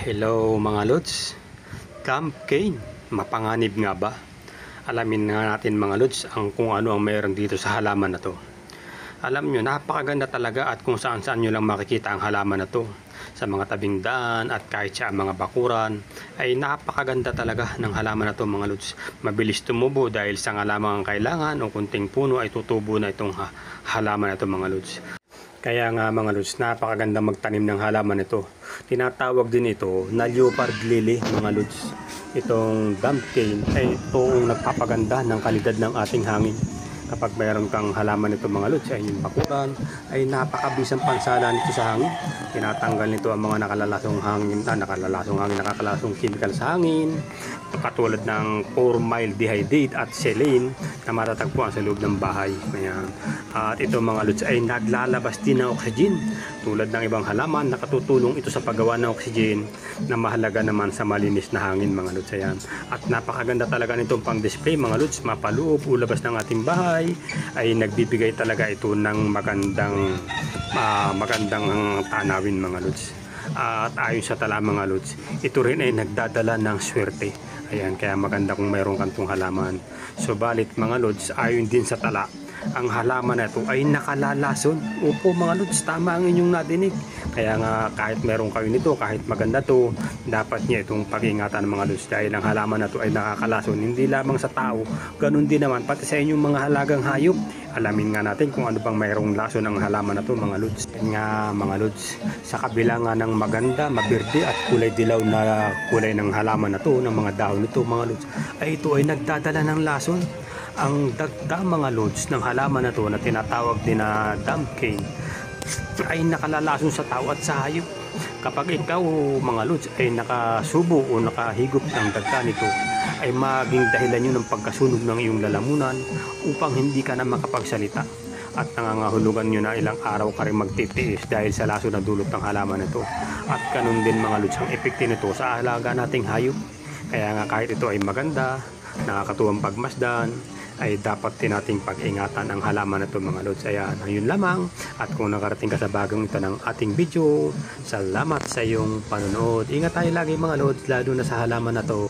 Hello mga lods, campaign, mapanganib nga ba? Alamin nga natin mga lods kung ano ang mayroon dito sa halaman na to. Alam nyo, napakaganda talaga at kung saan saan nyo lang makikita ang halaman na to. Sa mga tabing daan at kahit sa mga bakuran ay napakaganda talaga ng halaman na to mga lods. Mabilis tumubo dahil sa nga lamang ang kailangan o kunting puno ay tutubo na itong halaman na to mga lods. Kaya nga mga lods, napakaganda magtanim ng halaman ito. Tinatawag din ito na leopard lily mga lods. Itong dump cane ay itoong nagpapaganda ng kalidad ng ating hangin. Kapag mayroon kang halaman nito mga lods, ay yung bakuran ay napakabisang pansala nito sa hangin. Tinatanggal nito ang mga nakakalasong chemical sa hangin, katulad ng formaldehyde at selene na matatagpuan sa loob ng bahay. Ayan. At ito mga lods ay naglalabas din ng oxygen. Tulad ng ibang halaman, nakatutulong ito sa paggawa ng oxygen na mahalaga naman sa malinis na hangin mga lods. Ayan. At napakaganda talaga nitong pang display mga lods, mapaloob o labas ng ating bahay ay nagbibigay talaga ito ng magandang tanawin mga lods. At ayon sa tala mga lods, ito rin ay nagdadala ng swerte. Ayan, kaya maganda kung mayroong kantong halaman. Subalit mga lods, ayon din sa tala, ang halaman na ito ay nakalalason. Opo mga lods, tama ang inyong nadinig. Kaya nga kahit meron kayo nito, kahit maganda to, dapat niya itong pag-ingatan mga lods. Dahil ang halaman na ito ay nakakalason, hindi lamang sa tao, ganun din naman pati sa inyong mga halagang hayop. Alamin nga natin kung ano bang mayroong lason ng halaman na to mga lods. Kaya nga mga lods, sa kabila nga ng maganda, maberde at kulay dilaw na kulay ng halaman na to, ng mga dahon nito mga lods, ay ito ay nagdadala ng lason. Ang dagda mga lods ng halaman na to na tinatawag din na dump cane ay nakalalason sa tao at sa hayop. Kapag ikaw mga lods ay nakasubo o nakahigop ng dagda nito, ay maging dahilan yun ng pagkasunog ng iyong lalamunan upang hindi ka na makapagsalita at nangangahulugan nyo na ilang araw ka rin magtitiis dahil sa laso na dulot ng halaman nito. At ganun din mga lods ang epekto nito sa alaga nating hayop. Kaya nga kahit ito ay maganda, nakakatuwang pagmasdan, ay dapat din nating pag-ingatan ang halaman na ito mga lods. Ayan, yun lamang. At kung nakarating ka sa bagong ito ng ating video, salamat sa iyong panonood. Ingat tayo lagi mga lods, lalo na sa halaman na to.